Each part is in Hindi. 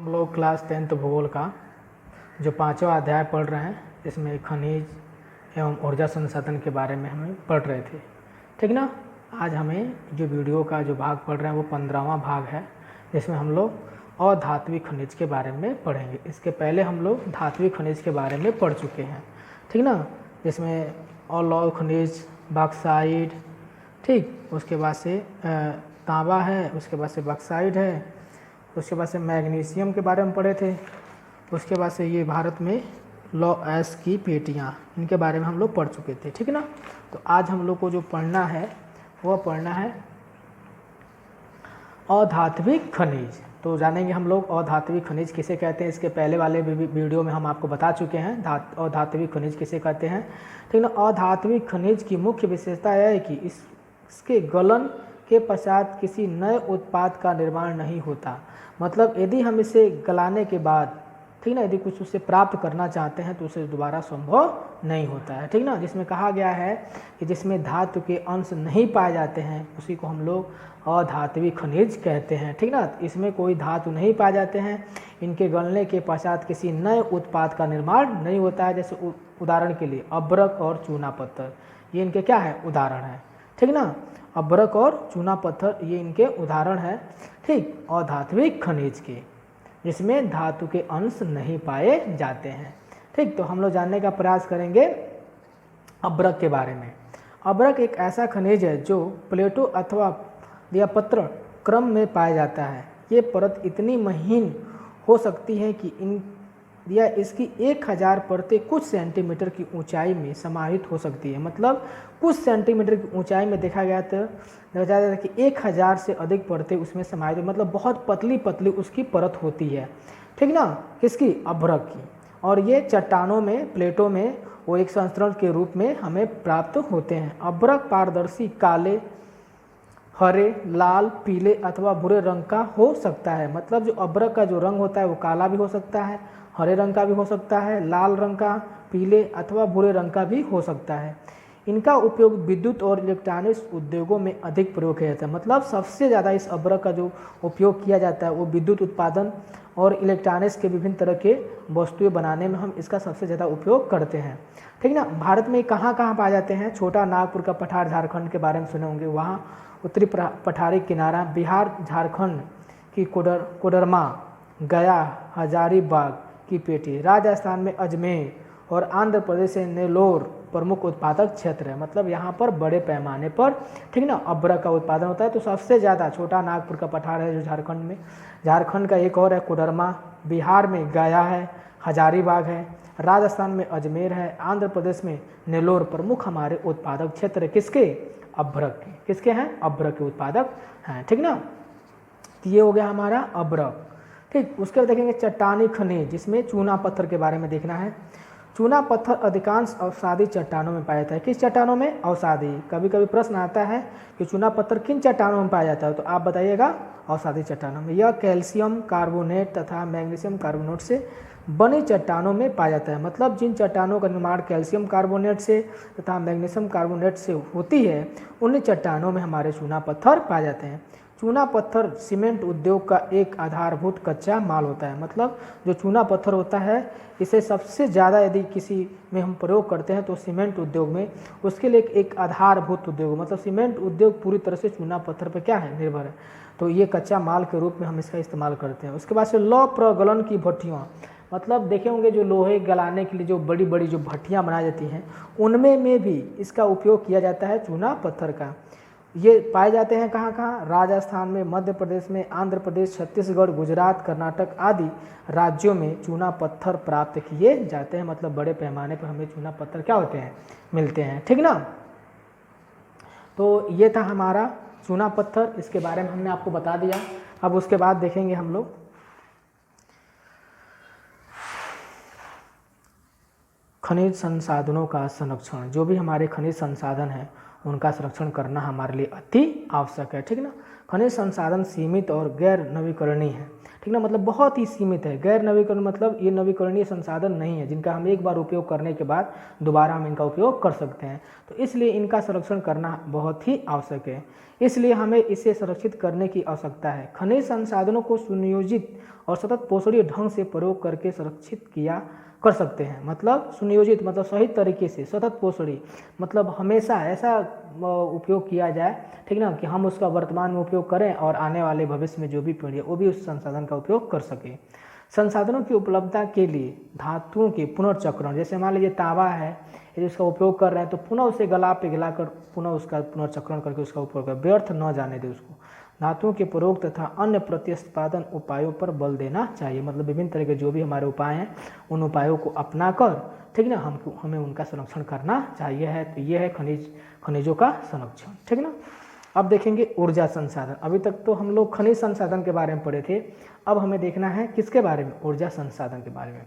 हम लोग क्लास 10th भूगोल का जो 5वां अध्याय पढ़ रहे हैं, इसमें खनिज एवं ऊर्जा संसाधन के बारे में हमें पढ़ रहे थे। ठीक ना। आज हमें जो वीडियो का जो भाग पढ़ रहे हैं वो 15वां भाग है, जिसमें हम लोग अधात्विक खनिज के बारे में पढ़ेंगे। इसके पहले हम लोग धात्विक खनिज के बारे में पढ़ चुके हैं, ठीक ना, जिसमें अलॉय खनिज, बॉक्साइट, ठीक, उसके बाद से तांबा है, उसके बाद से बॉक्साइट है, उसके बाद से मैग्नीशियम के बारे में पढ़े थे, उसके बाद से ये भारत में लौ एस की पेटियाँ, इनके बारे में हम लोग पढ़ चुके थे। ठीक ना। तो आज हम लोग को जो पढ़ना है वह पढ़ना है अधात्विक खनिज। तो जानेंगे हम लोग अधात्विक खनिज किसे कहते हैं। इसके पहले वाले वीडियो में हम आपको बता चुके हैं अधात्विक खनिज किसे कहते हैं। ठीक ना। अधात्विक खनिज की मुख्य विशेषता यह है कि इसके गलन के पश्चात किसी नए उत्पाद का निर्माण नहीं होता। मतलब यदि हम इसे गलाने के बाद, ठीक ना, यदि कुछ उससे प्राप्त करना चाहते हैं तो उसे दोबारा संभव नहीं होता है। ठीक ना। जिसमें कहा गया है कि जिसमें धातु के अंश नहीं पाए जाते हैं उसी को हम लोग अधात्विक खनिज कहते हैं। ठीक ना। इसमें कोई धातु नहीं पाए जाते हैं, इनके गलने के पश्चात किसी नए उत्पाद का निर्माण नहीं होता है। जैसे उदाहरण के लिए अभ्रक और चूना पत्थर, ये इनके क्या है, उदाहरण है। ठीक ना। अभ्रक और चूना पत्थर ये इनके उदाहरण है, ठीक, अधात्विक खनिज के, जिसमें धातु के अंश नहीं पाए जाते हैं। ठीक। तो हम लोग जानने का प्रयास करेंगे अभ्रक के बारे में। अभ्रक एक ऐसा खनिज है जो प्लेटो अथवा दियापत्र क्रम में पाया जाता है। ये परत इतनी महीन हो सकती है कि या इसकी 1000 परतें कुछ सेंटीमीटर की ऊंचाई में समाहित हो सकती है। मतलब कुछ सेंटीमीटर की ऊंचाई में देखा गया तो देखा जाता है कि 1000 से अधिक परतें उसमें समाहित, मतलब बहुत पतली पतली उसकी परत होती है। ठीक ना। किसकी, अभ्रक की। और ये चट्टानों में, प्लेटों में वो एक संस्करण के रूप में हमें प्राप्त होते हैं। अभ्रक पारदर्शी काले, हरे, लाल, पीले अथवा भूरे रंग का हो सकता है। मतलब जो अभ्रक का जो रंग होता है वो काला भी हो सकता है, हरे रंग का भी हो सकता है, लाल रंग का, पीले अथवा भूरे रंग का भी हो सकता है। इनका उपयोग विद्युत और इलेक्ट्रॉनिक्स उद्योगों में अधिक प्रयोग किया जाता है। मतलब सबसे ज़्यादा इस अभ्रक का जो उपयोग किया जाता है वो विद्युत उत्पादन और इलेक्ट्रॉनिक्स के विभिन्न तरह के वस्तुएं बनाने में हम इसका सबसे ज़्यादा उपयोग करते हैं। ठीक ना। भारत में कहाँ कहाँ पाए जाते हैं। छोटा नागपुर का पठार झारखंड के बारे में सुने होंगे, वहाँ उत्तरी पठारी किनारा, बिहार झारखंड की कोडरमा, गया, हजारीबाग की पेटी, राजस्थान में अजमेर और आंध्र प्रदेश से नेल्लोर प्रमुख उत्पादक क्षेत्र है। मतलब यहाँ पर बड़े पैमाने पर, ठीक ना, अभ्रक का उत्पादन होता है। तो सबसे ज़्यादा छोटा नागपुर का पठार है जो झारखंड में, झारखंड का एक और है कोडरमा, बिहार में गया है, हजारीबाग है, राजस्थान में अजमेर है, आंध्र प्रदेश में नेल्लोर प्रमुख हमारे उत्पादक क्षेत्र है। किसके, अभ्रक के। किसके हैं, अभ्रक के उत्पादक हैं। ठीक ना। तो ये हो गया हमारा अभ्रक। ठीक। उसके बाद देखेंगे चट्टानी खनिज, जिसमें चूना पत्थर के बारे में देखना है। चूना पत्थर अधिकांश अवसादी चट्टानों में पाया जाता है। किस चट्टानों में, अवसादी। कभी कभी प्रश्न आता है कि चूना पत्थर किन चट्टानों में पाया जाता है, तो आप बताइएगा अवसादी चट्टानों में। यह कैल्शियम कार्बोनेट तथा मैग्नीशियम कार्बोनेट से बनी चट्टानों में पाया जाता है। मतलब जिन चट्टानों का निर्माण कैल्शियम कार्बोनेट से तथा मैग्नीशियम कार्बोनेट से होती है, उन चट्टानों में हमारे चूना पत्थर पाए जाते हैं। चूना पत्थर सीमेंट उद्योग का एक आधारभूत कच्चा माल होता है। मतलब जो चूना पत्थर होता है, इसे सबसे ज़्यादा यदि किसी में हम प्रयोग करते हैं तो सीमेंट उद्योग में, उसके लिए एक आधारभूत उद्योग, मतलब सीमेंट उद्योग पूरी तरह से चूना पत्थर पर क्या है, निर्भर है। तो ये कच्चा माल के रूप में हम इसका इस्तेमाल करते हैं। उसके बाद से लौह प्रगलन की भट्टियाँ, मतलब देखे होंगे जो लोहे गलाने के लिए जो बड़ी बड़ी जो भट्टियाँ बनाई जाती हैं, उनमें में भी इसका उपयोग किया जाता है चूना पत्थर का। ये पाए जाते हैं कहाँ कहाँ, राजस्थान में, मध्य प्रदेश में, आंध्र प्रदेश, छत्तीसगढ़, गुजरात, कर्नाटक आदि राज्यों में चूना पत्थर प्राप्त किए जाते हैं। मतलब बड़े पैमाने पर हमें चूना पत्थर क्या होते हैं, मिलते हैं। ठीक ना। तो ये था हमारा चूना पत्थर, इसके बारे में हमने आपको बता दिया। अब उसके बाद देखेंगे हम लोग खनिज संसाधनों का संरक्षण। जो भी हमारे खनिज संसाधन हैं उनका संरक्षण करना हमारे लिए अति आवश्यक है। ठीक ना। खनिज संसाधन सीमित और गैर नवीकरणीय है। ठीक ना, मतलब बहुत ही सीमित है। गैर नवीकरण मतलब ये नवीकरणीय संसाधन नहीं है जिनका हम एक बार उपयोग करने के बाद दोबारा हम इनका उपयोग कर सकते हैं, तो इसलिए इनका संरक्षण करना बहुत ही आवश्यक है। इसलिए हमें इसे संरक्षित करने की आवश्यकता है। खनिज संसाधनों को सुनियोजित और सतत पोषणीय ढंग से प्रयोग करके संरक्षित किया कर सकते हैं। मतलब सुनियोजित मतलब सही तरीके से, सतत पोषणी मतलब हमेशा ऐसा उपयोग किया जाए, ठीक ना, कि हम उसका वर्तमान में उपयोग करें और आने वाले भविष्य में जो भी पीढ़ी है वो भी उस संसाधन का उपयोग कर सके। संसाधनों की उपलब्धता के लिए धातुओं के पुनर्चक्रण, जैसे मान लीजिए तांबा है, यदि उसका उपयोग कर रहे हैं तो पुनः उसे गला पिघलाकर पुनः उसका पुनर्चक्रण करके उसका उपयोग करें, व्यर्थ न जाने दें उसको। धातुओं के प्रयोग तथा अन्य प्रतिस्पादन उपायों पर बल देना चाहिए, मतलब विभिन्न तरह के जो भी हमारे उपाय हैं उन उपायों को अपनाकर, ठीक ना, हमें उनका संरक्षण करना चाहिए है। तो ये है खनिजों का संरक्षण, ठीक ना। अब देखेंगे ऊर्जा संसाधन। अभी तक तो हम लोग खनिज संसाधन के बारे में पढ़े थे, अब हमें देखना है किसके बारे में, ऊर्जा संसाधन के बारे में।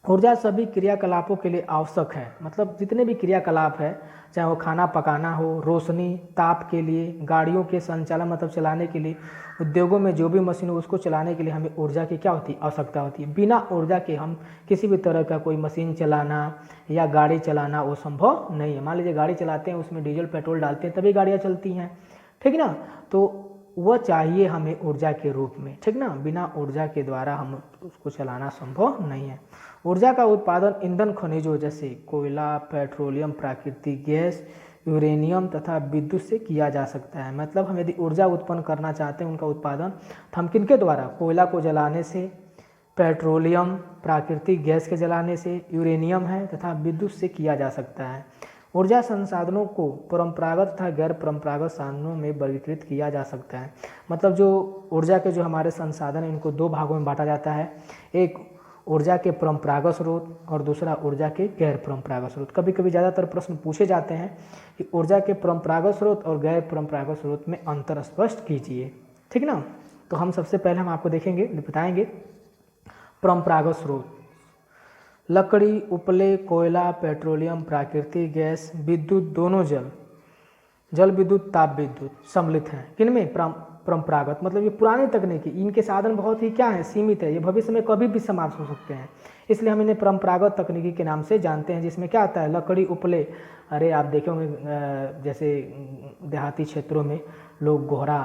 ऊर्जा सभी क्रियाकलापों के लिए आवश्यक है, मतलब जितने भी क्रियाकलाप है, चाहे वो खाना पकाना हो, रोशनी, ताप के लिए, गाड़ियों के संचालन मतलब चलाने के लिए, उद्योगों में जो भी मशीन हो उसको चलाने के लिए हमें ऊर्जा की क्या होती है, आवश्यकता होती है। बिना ऊर्जा के हम किसी भी तरह का कोई मशीन चलाना या गाड़ी चलाना वो संभव नहीं है। मान लीजिए गाड़ी चलाते हैं, उसमें डीजल पेट्रोल डालते हैं तभी गाड़ियाँ चलती हैं, ठीक ना, तो वह चाहिए हमें ऊर्जा के रूप में, ठीक ना। बिना ऊर्जा के द्वारा हम उसको चलाना संभव नहीं है। ऊर्जा का उत्पादन ईंधन खनिजों जैसे कोयला, पेट्रोलियम, प्राकृतिक गैस, यूरेनियम तथा विद्युत से किया जा सकता है। मतलब हम यदि ऊर्जा उत्पन्न करना चाहते हैं उनका उत्पादन, तो हम किनके द्वारा, कोयला को जलाने से, पेट्रोलियम, प्राकृतिक गैस के जलाने से, यूरेनियम है तथा विद्युत से किया जा सकता है। ऊर्जा संसाधनों को परंपरागत तथा गैर परंपरागत साधनों में वर्गीकृत किया जा सकता है। मतलब जो ऊर्जा के जो हमारे संसाधन हैं इनको दो भागों में बांटा जाता है, एक ऊर्जा के परंपरागत स्रोत और दूसरा ऊर्जा के गैर परंपरागत स्रोत। कभी कभी ज़्यादातर प्रश्न पूछे जाते हैं कि ऊर्जा के परंपरागत स्रोत और गैर परंपरागत स्रोत में अंतर स्पष्ट कीजिए, ठीक ना। तो हम सबसे पहले हम आपको देखेंगे, बताएंगे परंपरागत स्रोत। लकड़ी, उपले, कोयला, पेट्रोलियम, प्राकृतिक गैस, विद्युत, दोनों जल विद्युत, ताप विद्युत सम्मिलित हैं। किनमें, परंपरागत मतलब ये पुरानी तकनीकी, इनके साधन बहुत ही क्या है, सीमित है, ये भविष्य में कभी भी समाप्त हो सकते हैं, इसलिए हम इन्हें परंपरागत तकनीकी के नाम से जानते हैं। जिसमें क्या आता है, लकड़ी, उपले, अरे आप देखे होंगे जैसे देहाती क्षेत्रों में लोग गोहरा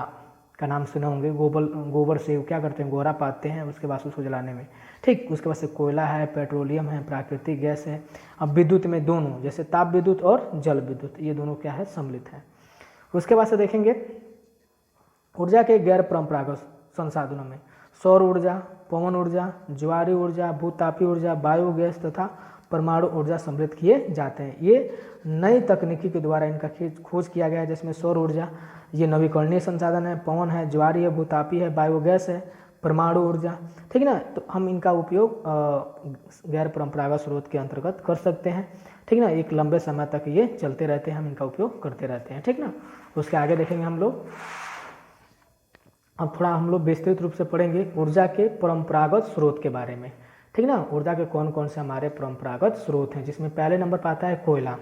का नाम सुने होंगे, गोबर से क्या करते हैं, गोहरा पाते हैं, उसके बाद उसको जलाने में, ठीक। उसके बाद से कोयला है, पेट्रोलियम है, प्राकृतिक गैस है। अब विद्युत में दोनों, जैसे ताप विद्युत और जल विद्युत, ये दोनों क्या है, सम्मिलित है। उसके बाद से देखेंगे ऊर्जा के गैर परंपरागत संसाधनों में सौर ऊर्जा, पवन ऊर्जा, ज्वारीय ऊर्जा, भूतापीय ऊर्जा, बायोगैस तथा परमाणु ऊर्जा सम्मिलित किए जाते हैं। ये नई तकनीकी के द्वारा इनका खोज किया गया है, जिसमें सौर ऊर्जा ये नवीकरणीय संसाधन है, पवन है, ज्वारीय है, भूतापीय है, बायोगैस है, परमाणु ऊर्जा, ठीक ना। तो हम इनका उपयोग गैर परंपरागत स्रोत के अंतर्गत कर सकते हैं, ठीक ना। एक लंबे समय तक ये चलते रहते हैं, हम इनका उपयोग करते रहते हैं, ठीक ना। उसके आगे देखेंगे हम लोग, अब थोड़ा हम लोग विस्तृत रूप से पढ़ेंगे ऊर्जा के परंपरागत स्रोत के बारे में, ठीक ना। ऊर्जा के कौन कौन से हमारे परंपरागत स्रोत हैं, जिसमें पहले नंबर पर आता है कोयला।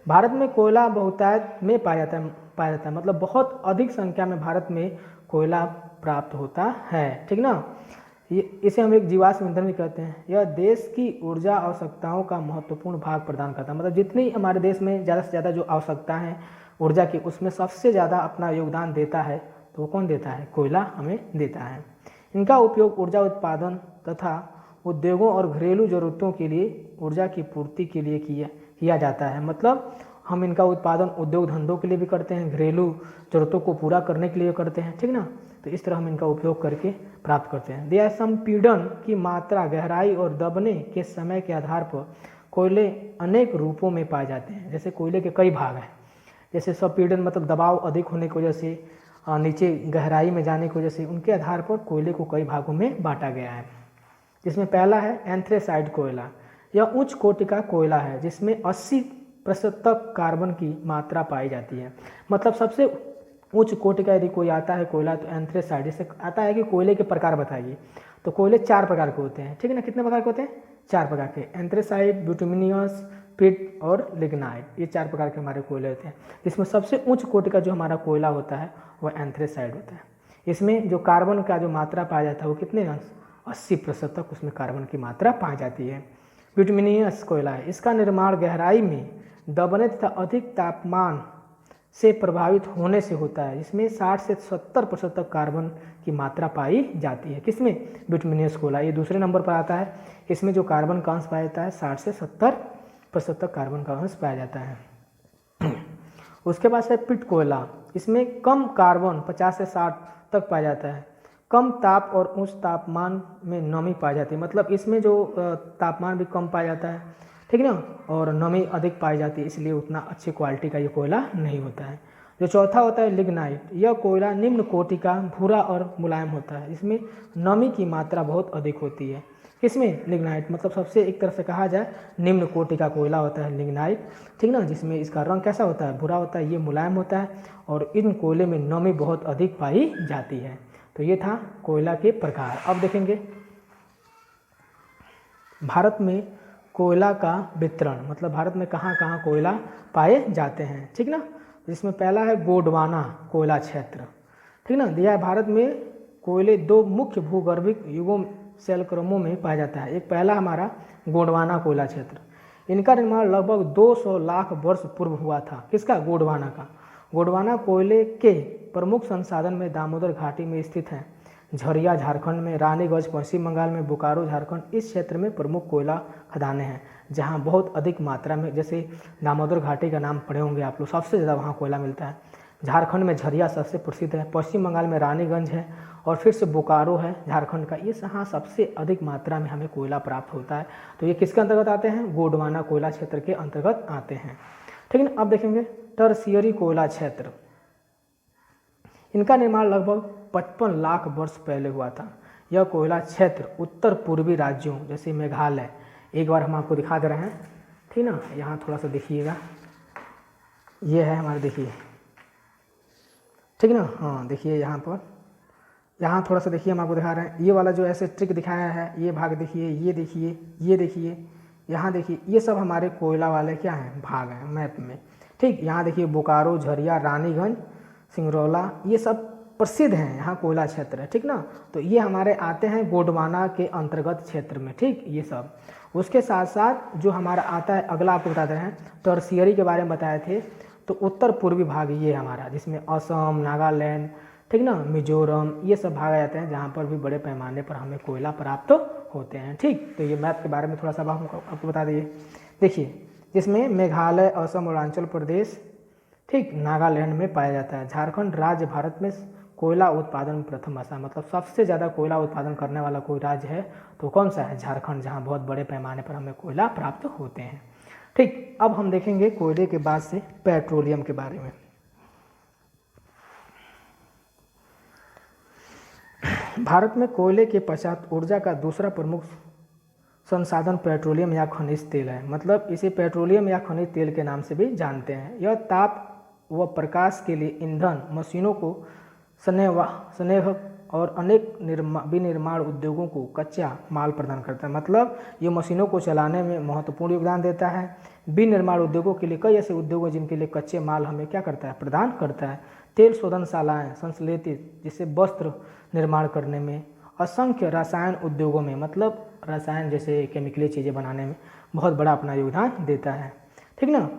भारत में कोयला बहुतायत में पाया जाता है, मतलब बहुत अधिक संख्या में भारत में कोयला प्राप्त होता है, ठीक ना। इसे हम एक जीवाश्म ईंधन भी कहते हैं। यह देश की ऊर्जा आवश्यकताओं का महत्वपूर्ण भाग प्रदान करता है, मतलब जितनी हमारे देश में ज़्यादा से ज़्यादा जो आवश्यकता है ऊर्जा की, उसमें सबसे ज़्यादा अपना योगदान देता है, तो वो कौन देता है, कोयला हमें देता है। इनका उपयोग ऊर्जा उत्पादन तथा उद्योगों और घरेलू ज़रूरतों के लिए ऊर्जा की पूर्ति के लिए किया जाता है। मतलब हम इनका उत्पादन उद्योग धंधों के लिए भी करते हैं, घरेलू ज़रूरतों को पूरा करने के लिए करते हैं, ठीक ना। तो इस तरह हम इनका उपयोग करके प्राप्त करते हैं। दिया संपीड़न की मात्रा, गहराई और दबने के समय के आधार पर कोयले अनेक रूपों में पाए जाते हैं। जैसे कोयले के कई भाग हैं, जैसे संपीड़न मतलब दबाव अधिक होने की वजह से, नीचे गहराई में जाने की वजह से, उनके आधार पर कोयले को कई भागों में बांटा गया है। जिसमें पहला है एंथ्रेसाइड कोयला। यह उच्च कोटि का कोयला है जिसमें 80% तक कार्बन की मात्रा पाई जाती है। मतलब सबसे उच्च कोटि का यदि कोई आता है कोयला तो एंथ्रेसाइड। इससे आता है कि कोयले के प्रकार बताइए, तो कोयले 4 प्रकार के होते हैं, ठीक है ना। कितने प्रकार के होते हैं, 4 प्रकार के, एंथ्रेसाइड, ब्यूटुमिनियस, पिट और लिग्नाइट, ये 4 प्रकार के हमारे कोयले होते हैं। इसमें सबसे उच्च कोटि का जो हमारा कोयला होता है वह एंथ्रेसाइड होता है। इसमें जो कार्बन का जो मात्रा पाया जाता है वो कितने 80% तक उसमें कार्बन की मात्रा पाई जाती है। बिटुमिनियस कोयला है, इसका निर्माण गहराई में दबने तथा अधिक तापमान से प्रभावित होने से होता है। इसमें 60 से 70% तक कार्बन की मात्रा पाई जाती है। किसमें? बिटुमिनियस कोयला, ये दूसरे नंबर पर आता है। इसमें जो कार्बन का अंश पाया जाता है 60 से 70% तक कार्बन का अंश पाया जाता है। उसके बाद है पिट कोयला, इसमें कम कार्बन 50 से 60 तक पाया जाता है। कम ताप और उच्च तापमान में नमी पाई जाती है, मतलब इसमें जो तापमान भी कम पाया जाता है, ठीक है ना, और नमी अधिक पाई जाती है, इसलिए उतना अच्छी क्वालिटी का ये कोयला नहीं होता है। जो चौथा होता है लिग्नाइट, यह कोयला निम्न कोटि का भूरा और मुलायम होता है। इसमें नमी की मात्रा बहुत अधिक होती है। किसमें? लिग्नाइट, मतलब सबसे एक तरह से कहा जाए निम्न कोटि का कोयला होता है लिग्नाइट, ठीक ना, जिसमें इसका रंग कैसा होता है? भूरा होता है, ये मुलायम होता है और इन कोयले में नमी बहुत अधिक पाई जाती है। तो ये था कोयला के प्रकार। अब देखेंगे भारत में कोयला का वितरण, मतलब भारत में कहाँ कहाँ कोयला पाए जाते हैं, ठीक ना। जिसमें पहला है गोंडवाना कोयला क्षेत्र, ठीक ना, दिया है भारत में कोयले दो मुख्य भूगर्भिक युगों शैल क्रमों में पाया जाता है। एक पहला हमारा गोंडवाना कोयला क्षेत्र, इनका निर्माण लगभग 200 लाख वर्ष पूर्व हुआ था। किसका? गोंडवाना का। गोंडवाना कोयले के प्रमुख संसाधन में दामोदर घाटी में स्थित हैं, झरिया झारखंड में, रानीगंज पश्चिम बंगाल में, बोकारो झारखंड, इस क्षेत्र में प्रमुख कोयला खदानें हैं जहां बहुत अधिक मात्रा में, जैसे दामोदर घाटी का नाम पढ़े होंगे आप लोग, सबसे ज़्यादा वहां कोयला मिलता है। झारखंड में झरिया सबसे प्रसिद्ध है, पश्चिम बंगाल में रानीगंज है और फिर से बोकारो है झारखंड का। ये यहाँ सबसे अधिक मात्रा में हमें कोयला प्राप्त होता है। तो ये किसके अंतर्गत आते हैं? गोंडवाना कोयला क्षेत्र के अंतर्गत आते हैं, ठीक है ना। अब देखेंगे टर्शियरी कोयला क्षेत्र, इनका निर्माण लगभग 55 लाख वर्ष पहले हुआ था। यह कोयला क्षेत्र उत्तर पूर्वी राज्यों जैसे मेघालय, एक बार हम आपको दिखा दे रहे हैं, ठीक ना, यहाँ थोड़ा सा देखिएगा, ये है हमारे, देखिए, ठीक ना, हाँ देखिए यहाँ पर, यहाँ थोड़ा सा देखिए हम आपको दिखा रहे हैं, ये वाला जो ऐसे ट्रिक दिखाया है, ये भाग देखिए, ये देखिए, ये देखिए, यहाँ देखिए, ये सब हमारे कोयला वाले क्या हैं? भाग हैं मैप में, ठीक। यहाँ देखिए बोकारो, झरिया, रानीगंज, सिंगरौला, ये सब प्रसिद्ध हैं यहाँ कोयला क्षेत्र है, ठीक ना। तो ये हमारे आते हैं गोंडवाना के अंतर्गत क्षेत्र में, ठीक, ये सब। उसके साथ साथ जो हमारा आता है अगला आपको बता रहे हैं, टर्शियरी के बारे में बताए थे, तो उत्तर पूर्वी भाग ये हमारा, जिसमें असम, नागालैंड, ठीक ना, मिजोरम, ये सब भाग आ जाते हैं जहाँ पर भी बड़े पैमाने पर हमें कोयला प्राप्त होते हैं, ठीक। तो ये मैप के बारे में थोड़ा सा आपको बता दिए। देखिए, जिसमें मेघालय, असम, अरुणाचल प्रदेश, ठीक, नागालैंड में पाया जाता है। झारखंड राज्य भारत में कोयला उत्पादन में प्रथम स्थान, मतलब सबसे ज़्यादा कोयला उत्पादन करने वाला कोई राज्य है तो कौन सा है? झारखंड, जहाँ बहुत बड़े पैमाने पर हमें कोयला प्राप्त होते हैं, ठीक। अब हम देखेंगे कोयले के बाद से पेट्रोलियम के बारे में। भारत में कोयले के पश्चात ऊर्जा का दूसरा प्रमुख संसाधन पेट्रोलियम या खनिज तेल है, मतलब इसे पेट्रोलियम या खनिज तेल के नाम से भी जानते हैं। यह ताप व प्रकाश के लिए ईंधन, मशीनों को स्नेह और अनेक विनिर्माण उद्योगों को कच्चा माल प्रदान करता है, मतलब ये मशीनों को चलाने में महत्वपूर्ण योगदान देता है। विनिर्माण उद्योगों के लिए कई ऐसे उद्योग जिनके लिए कच्चे माल हमें क्या करता है? प्रदान करता है। तेल शोधनशालाएँ संश्लेषित, जिससे वस्त्र निर्माण करने में, असंख्य रसायन उद्योगों में, मतलब रसायन जैसे केमिकली चीज़ें बनाने में बहुत बड़ा अपना योगदान देता है, ठीक ना।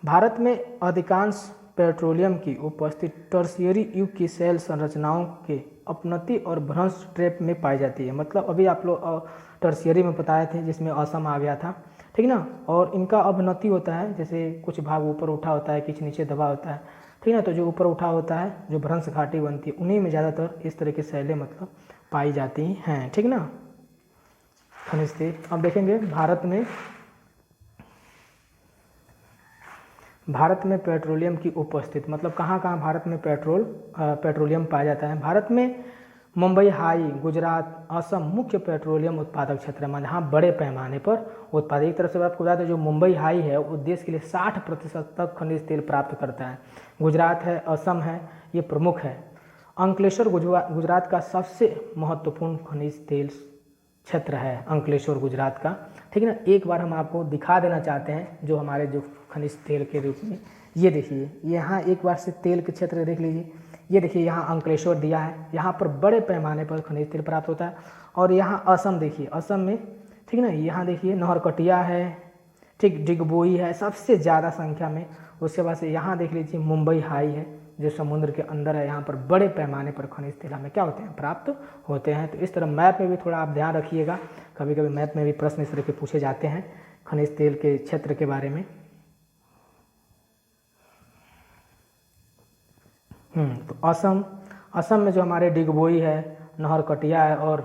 भारत में अधिकांश पेट्रोलियम की उपस्थिति टर्शियरी युग की शैल संरचनाओं के अपनति और भ्रंश ट्रैप में पाई जाती है, मतलब अभी आप लोग टर्शियरी में बताए थे जिसमें असम आ गया था, ठीक ना, और इनका अवनति होता है, जैसे कुछ भाग ऊपर उठा होता है, कुछ नीचे दबा होता है, ठीक ना। तो जो ऊपर उठा होता है, जो भ्रंश घाटी बनती है, उन्हीं में ज़्यादातर इस तरह की शैलें मतलब पाई जाती हैं, ठीक ना, खनिज तेल। अब देखेंगे भारत में पेट्रोलियम की उपस्थिति, मतलब कहाँ कहाँ भारत में पेट्रोलियम पाया जाता है। भारत में मुंबई, हाई, गुजरात, असम मुख्य पेट्रोलियम उत्पादक क्षेत्र है, जहाँ बड़े पैमाने पर उत्पादन। एक तरह से आपको बता दें, जो मुंबई हाई है वो देश के लिए 60% तक खनिज तेल प्राप्त करता है। गुजरात है, असम है, ये प्रमुख है। अंकलेश्वर गुजरात का सबसे महत्वपूर्ण खनिज तेल क्षेत्र है, अंकलेश्वर गुजरात का, ठीक है ना। एक बार हम आपको दिखा देना चाहते हैं जो हमारे जो खनिज तेल के रूप में, ये देखिए, यहाँ एक बार से तेल के क्षेत्र देख लीजिए, ये देखिए यहाँ अंकलेश्वर दिया है, यहाँ पर बड़े पैमाने पर खनिज तेल प्राप्त होता है। और यहाँ असम देखिए, असम में ठीक ना, यहाँ देखिए नहरकटिया है, ठीक, डिगबोई है सबसे ज़्यादा संख्या में। उसके बाद से यहाँ देख लीजिए मुंबई हाई है जो समुद्र के अंदर है, यहाँ पर बड़े पैमाने पर खनिज तेल हमें क्या होते हैं, प्राप्त होते हैं। तो इस तरह मैप में भी थोड़ा आप ध्यान रखिएगा, कभी कभी मैप में भी प्रश्न इस तरह के पूछे जाते हैं खनिज तेल के क्षेत्र के बारे में। तो असम में जो हमारे डिगबोई है, नहरकटिया है और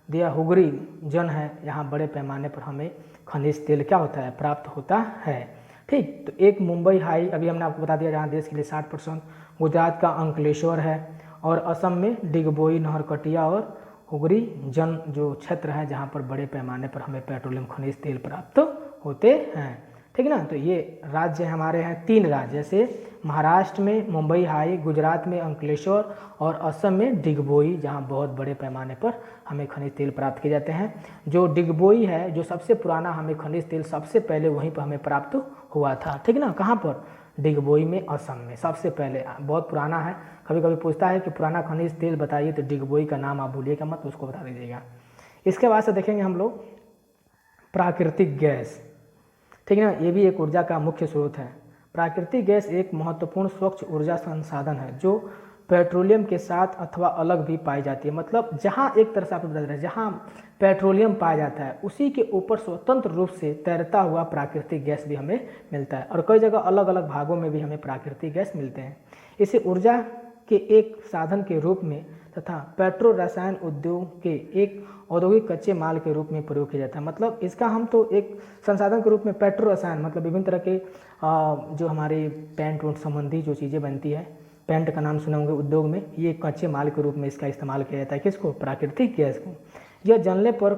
दिया हुगरी जन है, यहाँ बड़े पैमाने पर हमें खनिज तेल क्या होता है, प्राप्त होता है। ठीक, तो एक मुंबई हाई अभी हमने आपको बता दिया जहाँ देश के लिए 60%, गुजरात का अंकलेश्वर है, और असम में डिगबोई, नहरकटिया और हुगरी जन जो क्षेत्र है जहाँ पर बड़े पैमाने पर हमें पेट्रोलियम खनिज तेल प्राप्त होते हैं। ठीक ना, तो ये राज्य हमारे हैं 3 राज्य, जैसे महाराष्ट्र में मुंबई हाई, गुजरात में अंकलेश्वर और असम में डिगबोई, जहाँ बहुत बड़े पैमाने पर हमें खनिज तेल प्राप्त किए जाते हैं। जो डिगबोई है, जो सबसे पुराना हमें खनिज तेल सबसे पहले वहीं पर हमें प्राप्त हुआ था। ठीक ना, कहाँ पर, डिगबोई में, असम में सबसे पहले, बहुत पुराना है। कभी कभी पूछता है कि पुराना खनिज तेल बताइए, तो डिगबोई का नाम आप भूलिएगा मत, उसको बता दीजिएगा। इसके बाद से देखेंगे हम लोग प्राकृतिक गैस। ठीक है ना, ये भी एक ऊर्जा का मुख्य स्रोत है। प्राकृतिक गैस एक महत्वपूर्ण स्वच्छ ऊर्जा संसाधन है जो पेट्रोलियम के साथ अथवा अलग भी पाई जाती है। मतलब जहाँ एक तरह से आप बता रहे हैं, जहाँ पेट्रोलियम पाया जाता है उसी के ऊपर स्वतंत्र रूप से तैरता हुआ प्राकृतिक गैस भी हमें मिलता है, और कई जगह अलग अलग भागों में भी हमें प्राकृतिक गैस मिलते हैं। इसे ऊर्जा के एक साधन के रूप में तथा पेट्रो रसायन उद्योग के एक औद्योगिक कच्चे माल के रूप में प्रयोग किया जाता है। मतलब इसका हम तो एक संसाधन के रूप में पेट्रो रसायन, मतलब विभिन्न तरह के जो हमारे पेंट वेंट संबंधी जो चीज़ें बनती है, पेंट का नाम सुने होंगे उद्योग में, ये कच्चे माल के रूप में इसका इस्तेमाल किया जाता है। किसको, प्राकृतिक गैस को। यह जलने पर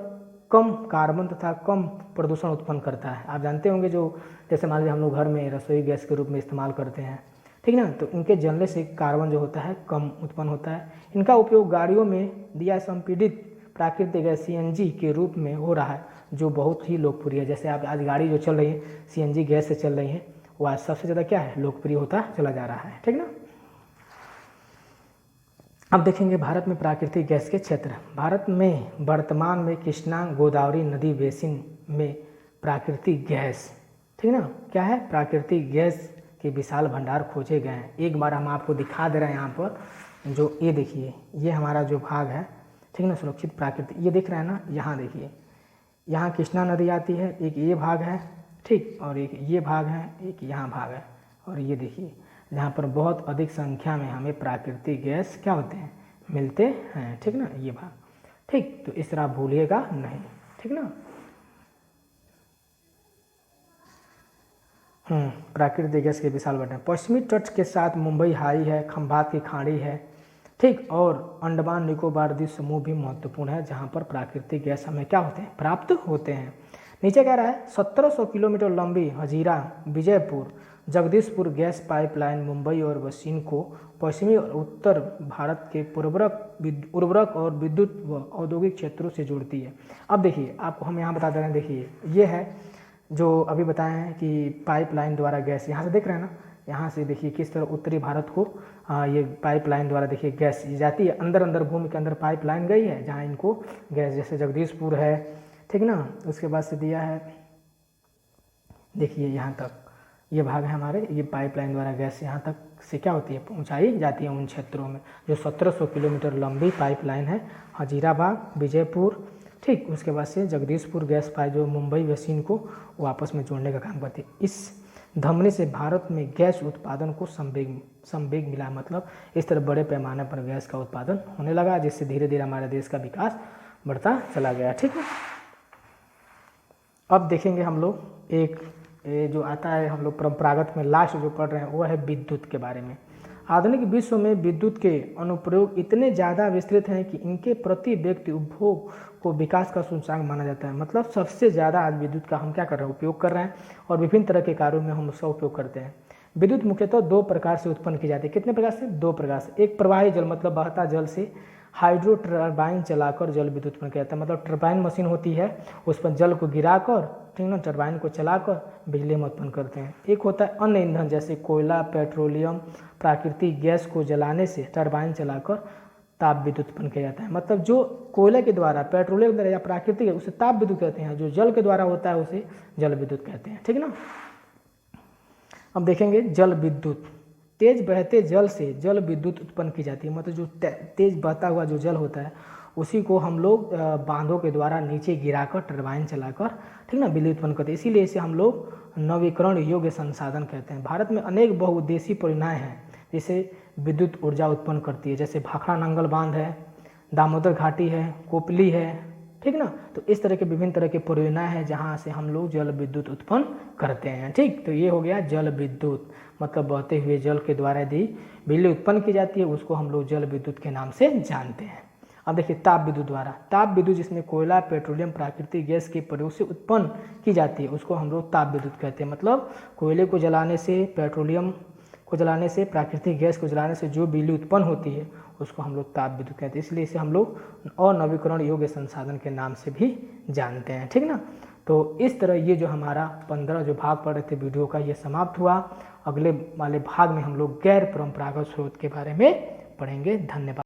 कम कार्बन तथा कम प्रदूषण उत्पन्न करता है। आप जानते होंगे जो जैसे मान लीजिए हम लोग घर में रसोई गैस के रूप में इस्तेमाल करते हैं, ठीक ना, तो इनके जलने से कार्बन जो होता है कम उत्पन्न होता है। इनका उपयोग गाड़ियों में दिया संपीड़ित प्राकृतिक गैस सीएनजी के रूप में हो रहा है, जो बहुत ही लोकप्रिय है। जैसे आप आज गाड़ी जो चल रही है सीएनजी गैस से चल रही है, वो आज सबसे ज़्यादा क्या है, लोकप्रिय होता चला जा रहा है। ठीक ना, अब देखेंगे भारत में प्राकृतिक गैस के क्षेत्र। भारत में वर्तमान में कृष्णा गोदावरी नदी बेसिन में प्राकृतिक गैस, ठीक ना, क्या है, प्राकृतिक गैस के विशाल भंडार खोजे गए हैं। एक बार हम आपको दिखा दे रहे हैं यहाँ पर, जो ये देखिए, ये हमारा जो भाग है, ठीक ना, सुरक्षित प्राकृतिक, ये दिख रहा है ना, यहाँ देखिए, यहाँ कृष्णा नदी आती है, एक ये भाग है, ठीक, और एक ये भाग है, एक यहाँ भाग है, और ये देखिए जहाँ पर बहुत अधिक संख्या में हमें प्राकृतिक गैस क्या होते हैं, मिलते हैं। ठीक ना, ये भाग, ठीक, तो इस तरह भूलिएगा नहीं। ठीक ना, प्राकृतिक गैस के विशाल भंडार। पश्चिमी तट के साथ मुंबई हाई है, खंभात की खाड़ी है, ठीक, और अंडमान निकोबार द्वीप समूह भी महत्वपूर्ण है जहाँ पर प्राकृतिक गैस हमें क्या होते हैं, प्राप्त होते हैं। नीचे कह रहा है 1700 किलोमीटर लंबी हजीरा विजयपुर जगदीशपुर गैस पाइपलाइन मुंबई और वसीन को पश्चिमी और उत्तर भारत के उर्वरक और विद्युत व औद्योगिक क्षेत्रों से जोड़ती है। अब देखिए, आपको हम यहाँ बता दे रहे हैं, देखिए ये है जो अभी बताए हैं कि पाइपलाइन द्वारा गैस, यहाँ से देख रहे हैं ना, यहाँ से देखिए किस तरह उत्तरी भारत को ये पाइपलाइन द्वारा देखिए गैस जाती है, अंदर अंदर भूमि के अंदर पाइपलाइन गई है जहाँ इनको गैस, जैसे जगदीशपुर है, ठीक ना, उसके बाद से दिया है, देखिए यहाँ तक ये भाग है हमारे, ये पाइपलाइन द्वारा गैस यहाँ तक से क्या होती है, पहुँचाई जाती है उन क्षेत्रों में। जो 1700 किलोमीटर लंबी पाइपलाइन है हजीराबाग विजयपुर, ठीक, उसके बाद से जगदीशपुर गैस पाइप जो मुंबई वसीन को वो आपस में जोड़ने का काम करती है। इस धमनी से भारत में गैस उत्पादन को संवेग मिला, मतलब इस तरह बड़े पैमाने पर गैस का उत्पादन होने लगा, जिससे धीरे धीरे हमारे देश का विकास बढ़ता चला गया। ठीक है, अब देखेंगे हम लोग एक जो आता है, हम लोग परंपरागत में लास्ट जो पढ़ रहे हैं वो है विद्युत के बारे में। आधुनिक विश्व में विद्युत के अनुप्रयोग इतने ज़्यादा विस्तृत हैं कि इनके प्रति व्यक्ति उपभोग को विकास का सूचकांक माना जाता है। मतलब सबसे ज़्यादा आज विद्युत का हम क्या कर रहे हैं, उपयोग कर रहे हैं, और विभिन्न तरह के कार्यों में हम उसका उपयोग करते हैं। विद्युत मुख्यतः 2 प्रकार से उत्पन्न की जाती है। कितने प्रकार से? 2 प्रकार से। एक प्रवाही जल, मतलब बहता जल से हाइड्रो टरबाइन चलाकर जल विद्युत उत्पन्न किया जाता है। मतलब टरबाइन मशीन होती है, उस पर जल को गिराकर, ठीक ना, टरबाइन को चलाकर बिजली हम उत्पन्न करते हैं। एक होता है अन्य ईंधन, जैसे कोयला, पेट्रोलियम, प्राकृतिक गैस को जलाने से टरबाइन चलाकर ताप विद्युत उत्पन्न किया जाता है। मतलब जो कोयले के द्वारा, पेट्रोलियम के द्वारा या प्राकृतिक है उसे ताप विद्युत कहते हैं, जो जल के द्वारा होता है उसे जल विद्युत कहते हैं, ठीक ना। अब देखेंगे जल विद्युत। तेज बहते जल से जल विद्युत उत्पन्न की जाती है। मतलब जो तेज बहता हुआ जो जल होता है उसी को हम लोग बांधों के द्वारा नीचे गिराकर टरबाइन चलाकर, ठीक ना, बिजली उत्पन्न करते हैं। इसीलिए इसे हम लोग नवीकरण योग्य संसाधन कहते हैं। भारत में अनेक बहुउद्देशीय परियोजनाएं हैं जिसे विद्युत ऊर्जा उत्पन्न करती है, जैसे भाखड़ा नांगल बांध है, दामोदर घाटी है, कोपली है, ठीक ना। तो इस तरह के विभिन्न तरह के परियोजनाएं हैं जहाँ से हम लोग जल विद्युत उत्पन्न करते हैं, ठीक। तो ये हो गया जल विद्युत, मतलब बहते हुए जल के द्वारा यदि बिजली उत्पन्न की जाती है उसको हम लोग जल विद्युत के नाम से जानते हैं। अब देखिए ताप विद्युत द्वारा, ताप विद्युत जिसमें कोयला, पेट्रोलियम, प्राकृतिक गैस के प्रयोग से उत्पन्न की जाती है उसको हम लोग ताप विद्युत कहते हैं। मतलब कोयले को जलाने से, पेट्रोलियम को जलाने से, प्राकृतिक गैस को जलाने से जो बिजली उत्पन्न होती है उसको हम लोग ताप विद्युत कहते हैं। इसलिए इसे हम लोग अनवीकरण योग्य संसाधन के नाम से भी जानते हैं, ठीक ना। तो इस तरह ये जो हमारा 15 जो भाग पढ़ रहे थे वीडियो का ये समाप्त हुआ। अगले वाले भाग में हम लोग गैर परंपरागत स्रोत के बारे में पढ़ेंगे। धन्यवाद।